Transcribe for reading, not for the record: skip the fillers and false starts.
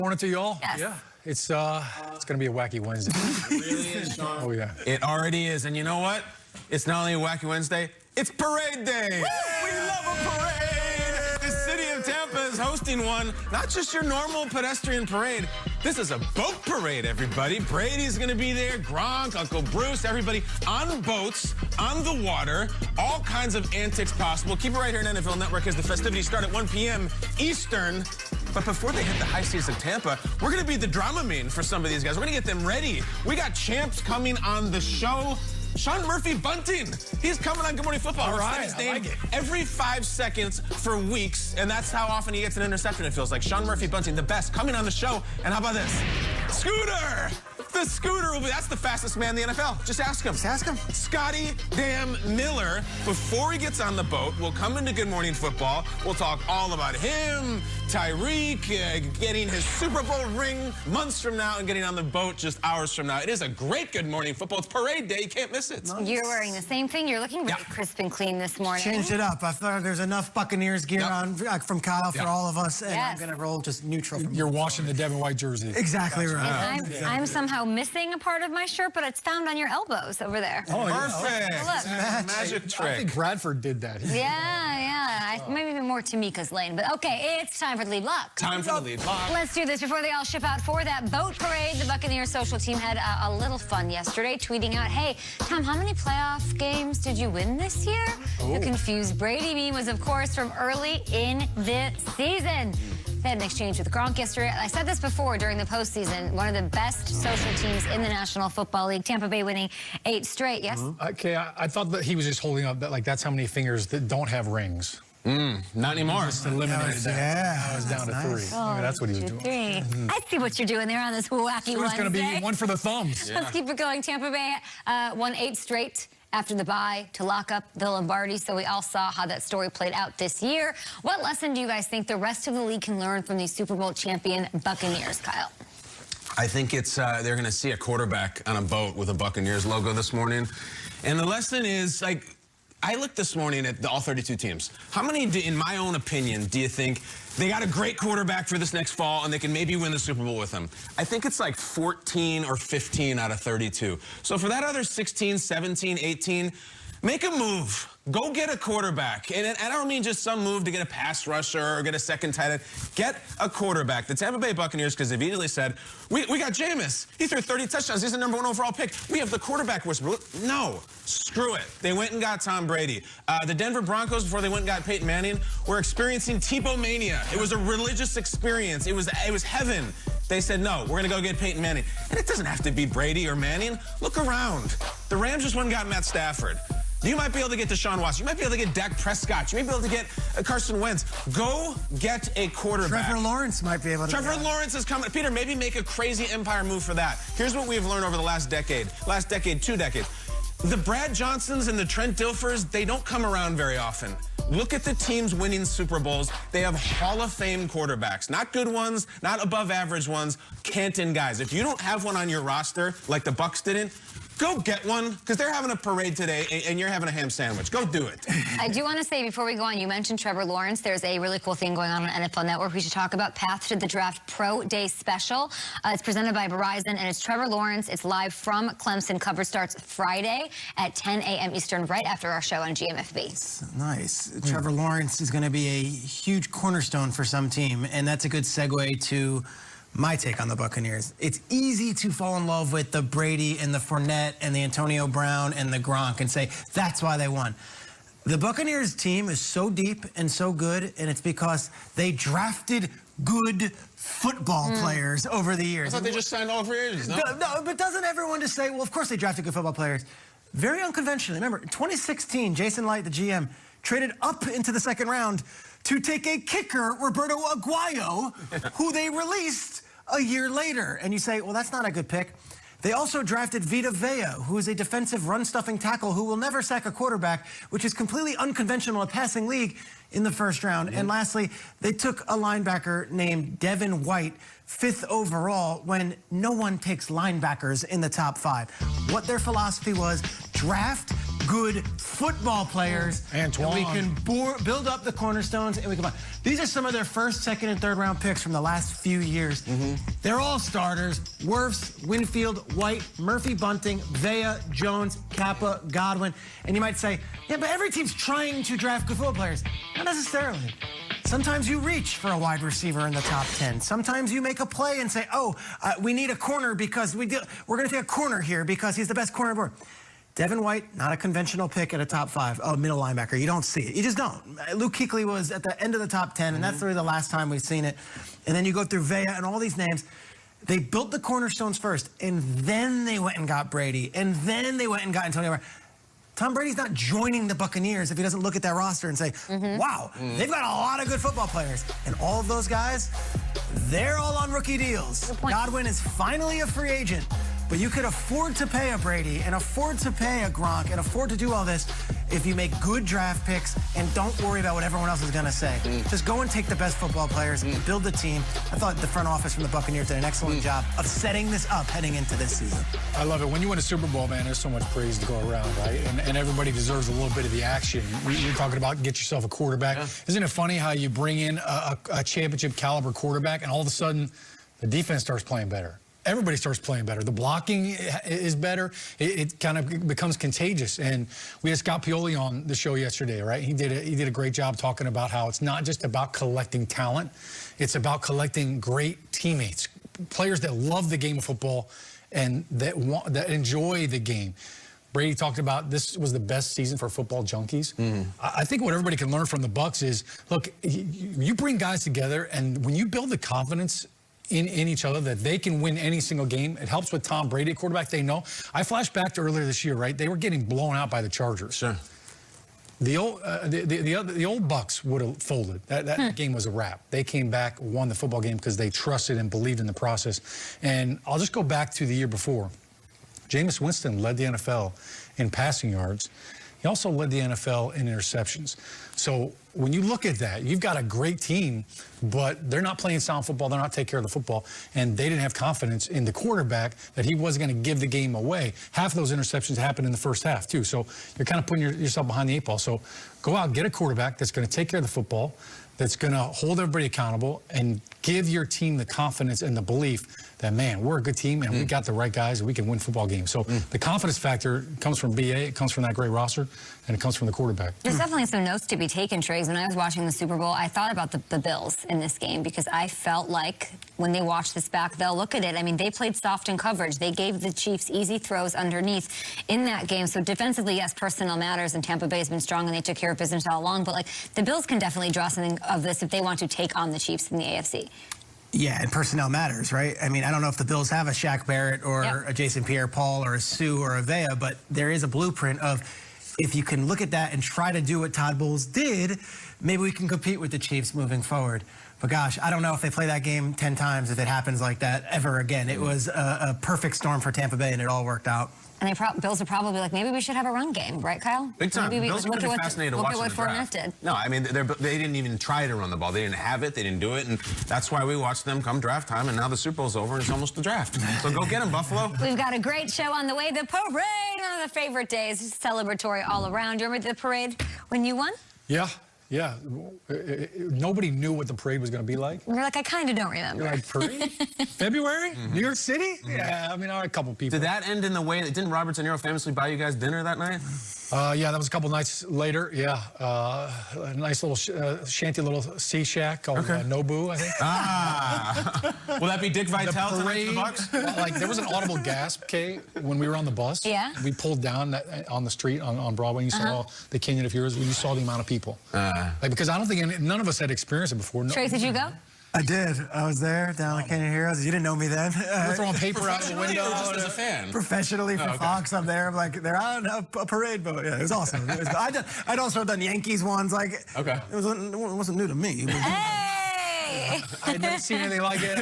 Morning to y'all. Yes. Yeah. It's gonna be a wacky Wednesday. It really is, Sean. Oh yeah. It already is. And you know what? It's not only a wacky Wednesday, it's parade day. We love a parade. The city of Tampa is hosting one. Not just your normal pedestrian parade. This is a boat parade, everybody. Brady's gonna be there, Gronk, Uncle Bruce, everybody on boats, on the water, all kinds of antics possible. Keep it right here on NFL Network as the festivities start at 1 p.m. Eastern. But before they hit the high seas of Tampa, we're going to be the Dramamine for some of these guys. We're going to get them ready. We got champs coming on the show. Sean Murphy Bunting, he's coming on Good Morning Football. All right, his I name like it. every 5 seconds for weeks, and that's how often he gets an interception, it feels like. Sean Murphy Bunting, the best, coming on the show. And how about this? Scooter! The Scooter will be, that's the fastest man in the NFL. Just ask him. Just ask him. Scotty Damn Miller, before he gets on the boat, will come into Good Morning Football. We'll talk all about him, Tyreek, getting his Super Bowl ring months from now and getting on the boat just hours from now. It is a great Good Morning Football. It's parade day. You can't miss it. Nice. You're wearing the same thing. You're looking really crisp and clean this morning. Changed it up. I thought there's enough Buccaneers gear on from Kyle for all of us, and I'm going to roll just neutral. You're washing the Devin White jersey. Exactly right. I'm somehow missing a part of my shirt, but it's found on your elbows over there. Oh, Perfect. Look. Magic I trick. think Bradford did that. Maybe more Tamika's lane, but okay, it's time for the lead block. Time for the lead block. Let's do this before they all ship out for that boat parade. The Buccaneers social team had a little fun yesterday, tweeting out, hey, Tom, how many playoff games did you win this year? The confused Brady meme was, of course, from early in the season. They had an exchange with Gronk yesterday. I said this before during the postseason. One of the best social teams in the National Football League. Tampa Bay winning 8 straight. Yes? Okay, I thought that he was just holding up that, like, that's how many fingers that don't have rings. Not anymore. Just eliminated that. Yeah, I was down to 3. Oh, Maybe that's what he was 2, doing. 3. I see what you're doing there on this wacky So it's going to Wednesday. be one for the thumbs. Let's keep it going. Tampa Bay won 8 straight after the bye to lock up the Lombardi, so we all saw how that story played out this year. What lesson do you guys think the rest of the league can learn from these Super Bowl champion Buccaneers, Kyle? I think it's they're going to see a quarterback on a boat with a Buccaneers logo this morning. And the lesson is, like, I looked this morning at all 32 teams. How many, in my own opinion, do you think they got a great quarterback for this next fall and they can maybe win the Super Bowl with him? I think it's like 14 or 15 out of 32. So for that other 16, 17, 18, make a move. Go get a quarterback. And I don't mean just some move to get a pass rusher or get a second tight end. Get a quarterback. The Tampa Bay Buccaneers, because they've easily said, we got Jameis. He threw 30 touchdowns. He's the #1 overall pick. We have the quarterback whisperer. No, screw it. They went and got Tom Brady. The Denver Broncos, before they went and got Peyton Manning, were experiencing Tebow mania. It was a religious experience. It was heaven. They said, no, we're going to go get Peyton Manning. And it doesn't have to be Brady or Manning. Look around. The Rams just went and got Matt Stafford. You might be able to get Deshaun Watson. You might be able to get Dak Prescott. You might be able to get Carson Wentz. Go get a quarterback. Trevor Lawrence might be able to. Trevor Lawrence is coming. Peter, maybe make a crazy empire move for that. Here's what we've learned over the last decade, 2 decades. The Brad Johnsons and the Trent Dilfers, they don't come around very often. Look at the teams winning Super Bowls. They have Hall of Fame quarterbacks. Not good ones, not above average ones, Canton guys. If you don't have one on your roster, like the Bucs didn't, go get one, because they're having a parade today, and you're having a ham sandwich. Go do it. I do want to say, before we go on, you mentioned Trevor Lawrence. There's a really cool thing going on NFL Network we should talk about. Path to the Draft Pro Day Special. It's presented by Verizon, and it's Trevor Lawrence. It's live from Clemson. Coverage starts Friday at 10 a.m. Eastern, right after our show on GMFB. Nice. Trevor Lawrence is going to be a huge cornerstone for some team, and that's a good segue to my take on the Buccaneers. It's easy to fall in love with the Brady and the Fournette and the Antonio Brown and the Gronk and say, that's why they won. The Buccaneers team is so deep and so good, and it's because they drafted good football players over the years. I thought they just signed all free agents, no? No, but doesn't everyone just say, well, of course they drafted good football players? Very unconventionally. Remember, in 2016, Jason Light, the GM, traded up into the 2nd round to take a kicker, Roberto Aguayo, who they released a year later. And you say, well, that's not a good pick. They also drafted Vita Vea, who is a defensive run-stuffing tackle who will never sack a quarterback, which is completely unconventional in a passing league, in the 1st round. And lastly, they took a linebacker named Devin White, 5th overall, when no one takes linebackers in the top 5. What their philosophy was, draft good football players. Antoine. And we can build up the cornerstones, and we can. These are some of their first, second, and third round picks from the last few years. They're all starters. Wirfs, Winfield, White, Murphy, Bunting, Vea, Jones, Kappa, Godwin. And you might say, yeah, but every team's trying to draft good football players. Not necessarily. Sometimes you reach for a wide receiver in the top 10. Sometimes you make a play and say, oh, we need a corner because we're going to take a corner here because he's the best corner on board. Devin White, not a conventional pick at a top 5. Oh, middle linebacker. You don't see it. You just don't. Luke Kuechly was at the end of the top 10, and that's really the last time we've seen it. And then you go through Vea and all these names. They built the cornerstones first, and then they went and got Brady, and then they went and got Antonio Brown. Tom Brady's not joining the Buccaneers if he doesn't look at that roster and say, wow, they've got a lot of good football players. And all of those guys, they're all on rookie deals. Godwin is finally a free agent. But you could afford to pay a Brady and afford to pay a Gronk and afford to do all this if you make good draft picks and don't worry about what everyone else is going to say. Just go and take the best football players and build the team. I thought the front office from the Buccaneers did an excellent job of setting this up heading into this season. I love it. When you win a Super Bowl, man, there's so much praise to go around, right? And everybody deserves a little bit of the action. You're talking about get yourself a quarterback. Yeah. Isn't it funny how you bring in a championship caliber quarterback and all of a sudden the defense starts playing better? Everybody starts playing better. The blocking is better. It kind of becomes contagious. And we had Scott Pioli on the show yesterday, right? He did a great job talking about how it's not just about collecting talent. It's about collecting great teammates, players that love the game of football and that enjoy the game. Brady talked about this was the best season for football junkies. I think what everybody can learn from the Bucs is, look, you bring guys together, and when you build the confidence in each other that they can win any single game. It helps with Tom Brady at quarterback. They know. I flashed back to earlier this year, right? They were getting blown out by the Chargers. Sure. The old Bucs would have folded. That game was a wrap. They came back, won the football game because they trusted and believed in the process. And I'll just go back to the year before. Jameis Winston led the NFL in passing yards. He also led the NFL in interceptions. So when you look at that, you've got a great team, but they're not playing sound football. They're not taking care of the football. And they didn't have confidence in the quarterback that he wasn't going to give the game away. Half of those interceptions happened in the first half, too. So you're kind of putting yourself behind the 8 ball. So go out, get a quarterback that's going to take care of the football, that's going to hold everybody accountable, and give your team the confidence and the belief that, man, we're a good team and we got the right guys and we can win football games. So the confidence factor comes from BA, it comes from that great roster, and it comes from the quarterback. There's definitely some notes to be taken, Triggs. When I was watching the Super Bowl, I thought about the Bills in this game because I felt like when they watch this back, they'll look at it. I mean, they played soft in coverage. They gave the Chiefs easy throws underneath in that game. So defensively, yes, personnel matters, and Tampa Bay has been strong and they took care of business all along. But, like, the Bills can definitely draw something of this if they want to take on the Chiefs in the AFC. Yeah, and personnel matters, right? I mean, I don't know if the Bills have a Shaq Barrett or a Jason Pierre-Paul or a Sue or a Vea, but there is a blueprint of if you can look at that and try to do what Todd Bowles did, maybe we can compete with the Chiefs moving forward. But gosh, I don't know if they play that game 10 times if it happens like that ever again. It was a perfect storm for Tampa Bay, and it all worked out. And Bills are probably like, maybe we should have a run game, right, Kyle? Big time. Maybe Bills are going to be fascinated to watch what Fournette did. No, I mean, they didn't even try to run the ball. They didn't have it. They didn't do it. And that's why we watched them come draft time. And now the Super Bowl's over and it's almost the draft. So go get them, Buffalo. We've got a great show on the way. The parade, one of the favorite days, celebratory all around. Do you remember the parade when you won? Yeah. Yeah, nobody knew what the parade was going to be like. You're like, I kind of don't remember. You're like, parade? February? New York City? Yeah, I mean, a couple people. Did that end in the way that didn't Robert De Niro famously buy you guys dinner that night? Yeah, that was a couple nights later. Yeah, a nice little shanty little sea shack called Nobu, I think. Ah, will that be Dick Vitale tonight for the Bucs? Well, like there was an audible gasp, Kay, when we were on the bus. Yeah. We pulled down on the street on Broadway. And you saw the Canyon of Heroes. You saw the amount of people. Like because I don't think none of us had experienced it before. Trace, did you go? I did. I was there down at Canyon Heroes. You didn't know me then. You're throwing paper out the window. Just as a fan. Professionally for Fox, I'm there. I'm like, they're on a parade boat. Yeah, it was awesome. I'd also done Yankees ones. Like, it wasn't new to me. Hey! I had never seen anything like it.